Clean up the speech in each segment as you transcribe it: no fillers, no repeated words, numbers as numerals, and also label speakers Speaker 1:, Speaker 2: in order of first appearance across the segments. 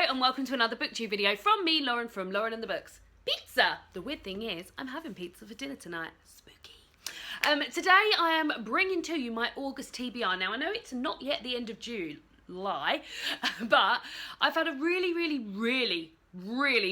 Speaker 1: and welcome to another BookTube video from me, Lauren, from Lauren and the Books. Pizza! The weird thing is, I'm having pizza for dinner tonight. Spooky. Today I am bringing to you my August TBR. Now I know it's not yet the end of July, but I've had a really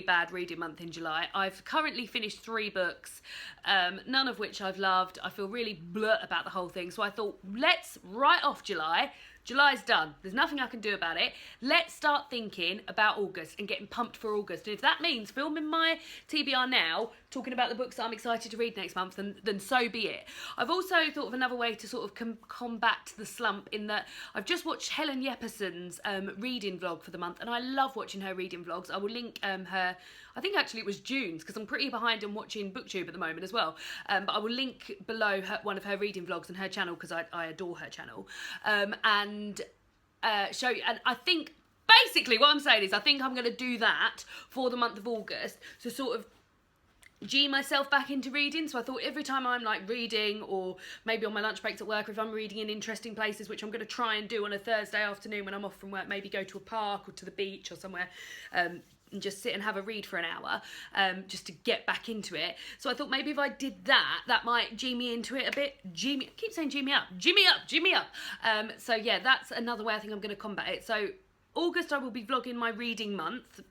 Speaker 1: bad reading month in July. I've currently finished 3 books, none of which I've loved. I feel really bleh about the whole thing, so I thought, let's write off July. July's done. There's nothing I can do about it. Let's start thinking about August and getting pumped for August. And if that means filming my TBR now, talking about the books that I'm excited to read next month, then so be it. I've also thought of another way to sort of combat the slump, in that I've just watched Helen Yepperson's reading vlog for the month, and I love watching her reading vlogs. I will link her, I think actually it was June's, because I'm pretty behind on watching BookTube at the moment as well. But I will link below one of her reading vlogs and her channel, because I adore her channel. And show you, and I think basically what I'm saying is I think I'm going to do that for the month of August to sort of G myself back into reading. So I thought every time I'm like reading, or maybe on my lunch breaks at work, if I'm reading in interesting places, which I'm going to try and do on a Thursday afternoon when I'm off from work, maybe go to a park or to the beach or somewhere, and just sit and have a read for an hour, just to get back into it. So I thought maybe if I did that, that might G me into it a bit. I keep saying G me up. G me up, G me up. So yeah, that's another way I think I'm going to combat it. So August I will be vlogging my reading month,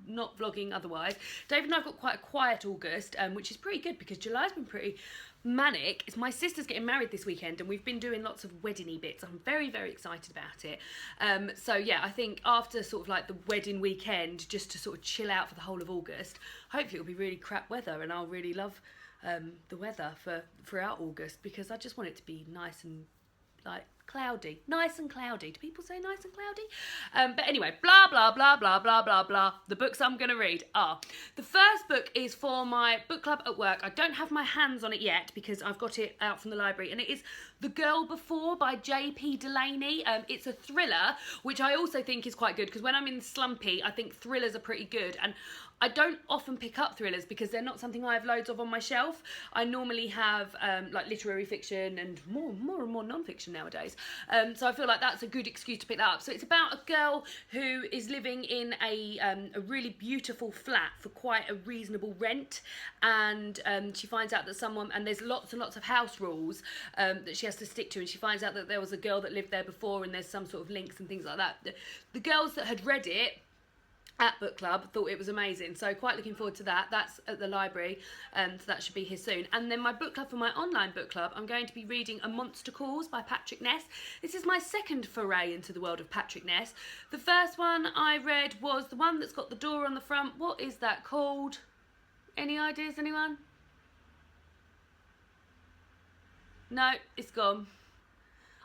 Speaker 1: not vlogging otherwise. David and I've got quite a quiet August, which is pretty good because July's been pretty manic. It's my sister's getting married this weekend and we've been doing lots of wedding-y bits. I'm very excited about it. So yeah, I think after sort of like the wedding weekend, just to sort of chill out for the whole of August, hopefully it'll be really crap weather and I'll really love the weather throughout August, because I just want it to be nice and like cloudy. Nice and cloudy. Do people say nice and cloudy? But anyway, blah, blah, blah, blah, blah, blah, blah. The books I'm going to read are... The first book is for my book club at work. I don't have my hands on it yet because I've got it out from the library. And it is The Girl Before by J.P. Delaney. It's a thriller, which I also think is quite good, because when I'm in slumpy, I think thrillers are pretty good. And I don't often pick up thrillers because they're not something I have loads of on my shelf. I normally have like literary fiction and more and more non-fiction nowadays. So I feel like that's a good excuse to pick that up. So it's about a girl who is living in a really beautiful flat for quite a reasonable rent, and she finds out that someone, and there's lots and lots of house rules that she has to stick to, and she finds out that there was a girl that lived there before and there's some sort of links and things like that. The girls that had read it at book club thought it was amazing, so quite looking forward to that. That's at the library, so that should be here soon. And then my book club, for my online book club, I'm going to be reading A Monster Calls by Patrick Ness. This is my second foray into the world of Patrick Ness. The first one I read was the one that's got the door on the front. What is that called? Any ideas, anyone? No, it's gone.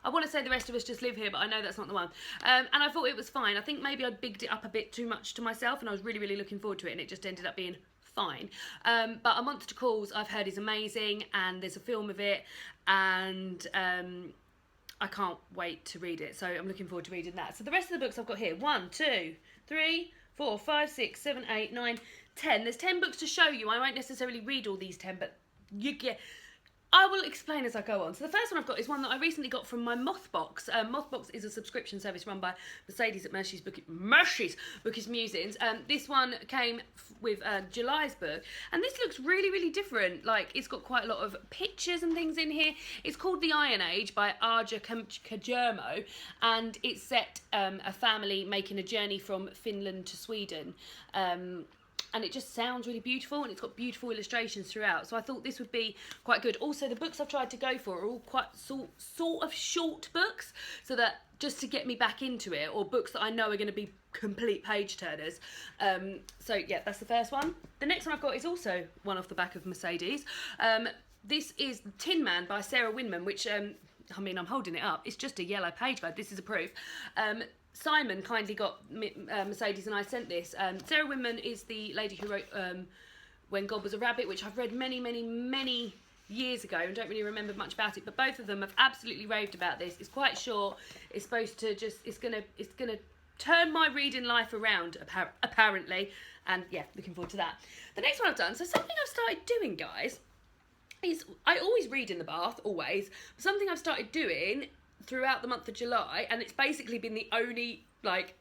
Speaker 1: I want to say The Rest of Us Just Live Here, but I know that's not the one. And I thought it was fine. I think maybe I'd bigged it up a bit too much to myself, and I was really looking forward to it, and it just ended up being fine. But A Monster Calls, I've heard, is amazing, and there's a film of it, and I can't wait to read it. So I'm looking forward to reading that. So the rest of the books I've got here, 1, 2, 3, 4, 5, 6, 7, 8, 9, 10. There's 10 books to show you. I won't necessarily read all these 10, but you get... I will explain as I go on. So the first one I've got is one that I recently got from my Mothbox. Mothbox is a subscription service run by Mercedes at Mercy's Bookish Musings. This one came with July's book, and this looks really different. Like, it's got quite a lot of pictures and things in here. It's called The Iron Age by Arja Kajermo, and it's set a family making a journey from Finland to Sweden. And it just sounds really beautiful, and it's got beautiful illustrations throughout. So I thought this would be quite good. Also, the books I've tried to go for are all quite sort of short books, so that just to get me back into it, or books that I know are going to be complete page turners. So yeah, that's the first one. The next one I've got is also one off the back of Mercedes. This is Tin Man by Sarah Winman, which, I mean, I'm holding it up. It's just a yellow page guide. This is a proof. Simon kindly got Mercedes and I sent this. Sarah Winman is the lady who wrote When God Was a Rabbit, which I've read many years ago and don't really remember much about it, but both of them have absolutely raved about this. It's quite short. It's supposed to just, it's gonna turn my reading life around, apparently, and yeah, looking forward to that. The next one I've done, so something I've started doing, guys, is I always read in the bath, always, but something I've started doing throughout the month of July, and it's basically been the only like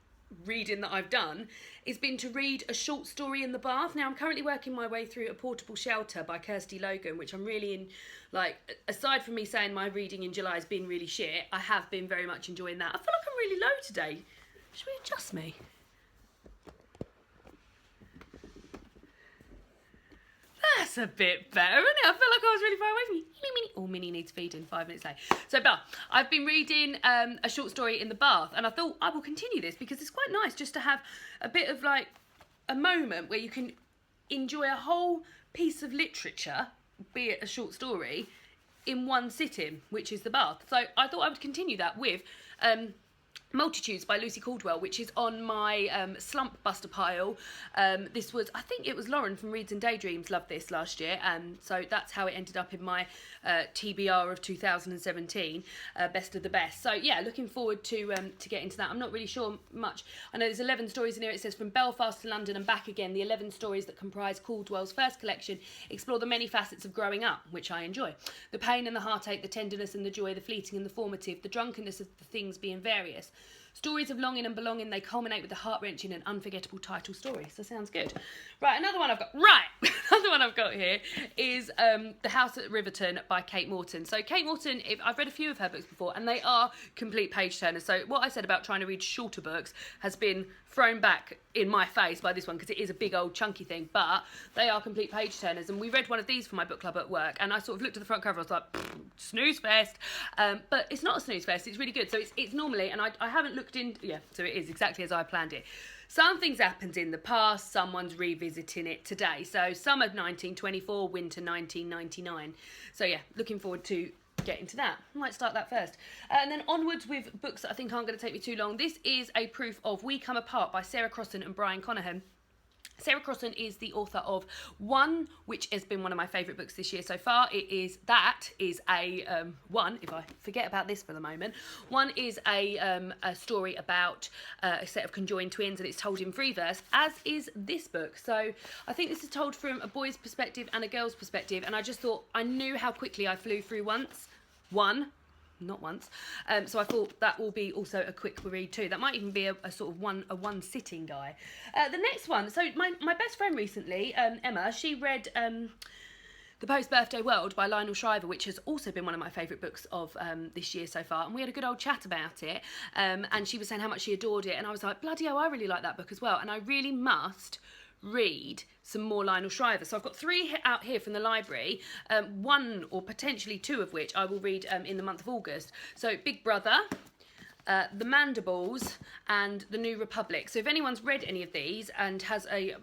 Speaker 1: reading that I've done has been to read a short story in the bath. Now I'm currently working my way through A Portable Shelter by Kirsty Logan, which I'm really in, like, aside from me saying my reading in July has been really shit, I have been very much enjoying that. I feel like I'm really low today. Should we adjust me? That's a bit better, isn't it? I feel like I was really far away from you. Oh, Minnie needs feeding 5 minutes late. So, I've been reading a short story in the bath, and I thought I will continue this because it's quite nice just to have a bit of, like, a moment where you can enjoy a whole piece of literature, be it a short story, in one sitting, which is the bath. So I thought I would continue that with Multitudes by Lucy Caldwell, which is on my slump buster pile. This was, I think it was Lauren from Reads and Daydreams loved this last year, and so that's how it ended up in my TBR of 2017, best of the best. So yeah, looking forward to get into that. I'm not really sure much. I know there's 11 stories in here. It says from Belfast to London and back again. The 11 stories that comprise Caldwell's first collection explore the many facets of growing up, which I enjoy. The pain and the heartache, the tenderness and the joy, the fleeting and the formative, the drunkenness of the things being various. Stories of longing and belonging, they culminate with the heart-wrenching and unforgettable title story. So sounds good. Right, another one I've got here is The House at Riverton by Kate Morton. So Kate Morton, I've read a few of her books before, and they are complete page turners. So what I said about trying to read shorter books has been thrown back in my face by this one because it is a big old chunky thing, but they are complete page turners. And we read one of these for my book club at work, and I sort of looked at the front cover, I was like, snooze fest. But it's not a snooze fest, it's really good. So it's normally, and I haven't looked in, yeah, so it is exactly as I planned it. Something's happened in the past, someone's revisiting it today. So summer 1924, winter 1999. So yeah, looking forward to get into that. I might start that first. And then onwards with books that I think aren't going to take me too long. This is A Proof of We Come Apart by Sarah Crossan and Brian Conahan. Sarah Crossan is the author of One, which has been one of my favourite books this year so far. That is a One, if I forget about this for the moment. One is a story about a set of conjoined twins, and it's told in free verse, as is this book. So I think this is told from a boy's perspective and a girl's perspective, and I just thought, I knew how quickly I flew through not once. So I thought that will be also a quick read too. That might even be a sort of one sitting guy. The next one, so my best friend recently, Emma, she read The Post-Birthday World by Lionel Shriver, which has also been one of my favourite books of this year so far. And we had a good old chat about it. And she was saying how much she adored it. And I was like, bloody hell, I really like that book as well. And I really must read some more Lionel Shriver. So I've got 3 out here from the library, 1 or potentially 2 of which I will read in the month of August. So Big Brother, The Mandibles and The New Republic. So if anyone's read any of these and has a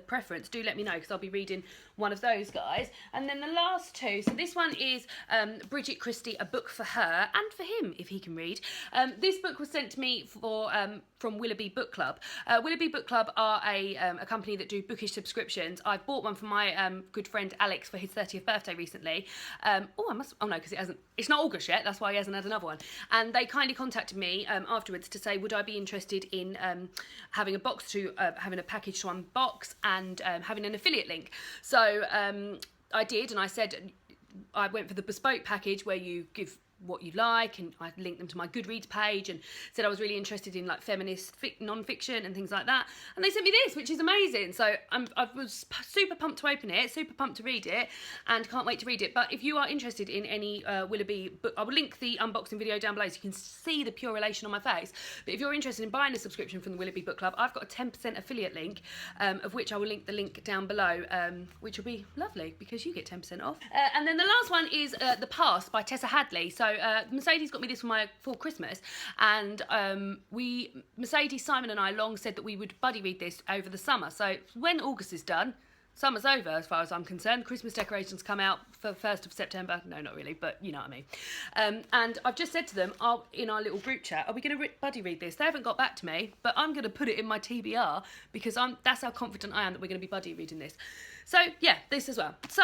Speaker 1: preference, do let me know, because I'll be reading one of those guys. And then the last 2, so this one is Bridget Christie, A Book for Her and for Him, if he can read. This book was sent to me from Willoughby Book Club. Willoughby Book Club are a company that do bookish subscriptions. I bought one for my good friend Alex for his 30th birthday recently. Because it's not August yet, that's why he hasn't had another one. And they kindly contacted me afterwards to say, would I be interested in having a package to unbox and having an affiliate link. So I did, and I said I went for the bespoke package where you give what you like, and I linked them to my Goodreads page and said I was really interested in like feminist non-fiction and things like that, and they sent me this, which is amazing. So I was super pumped to open it, super pumped to read it, and can't wait to read it. But if you are interested in any Willoughby book, I will link the unboxing video down below so you can see the pure elation on my face. But if you're interested in buying a subscription from the Willoughby Book Club, I've got a 10% affiliate link, of which I will link the link down below, which will be lovely because you get 10% off. And then the last one is The Past by Tessa Hadley. So Mercedes got me this for Christmas, and Mercedes, Simon and I long said that we would buddy read this over the summer. So when August is done, summer's over as far as I'm concerned. Christmas decorations come out for 1st of September. No, not really, but you know what I mean. And I've just said to them, in our little group chat, are we going to buddy read this? They haven't got back to me, but I'm going to put it in my TBR because that's how confident I am that we're going to be buddy reading this. So yeah, this as well. So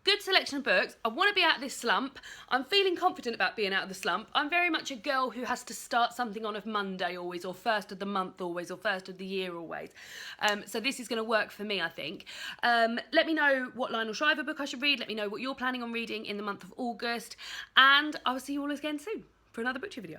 Speaker 1: good selection of books. I want to be out of this slump. I'm feeling confident about being out of the slump. I'm very much a girl who has to start something on a Monday always, or 1st of the month always, or 1st of the year always. So this is going to work for me, I think. Let me know what Lionel Shriver book I should read. Let me know what you're planning on reading in the month of August. And I will see you all again soon for another booktube video.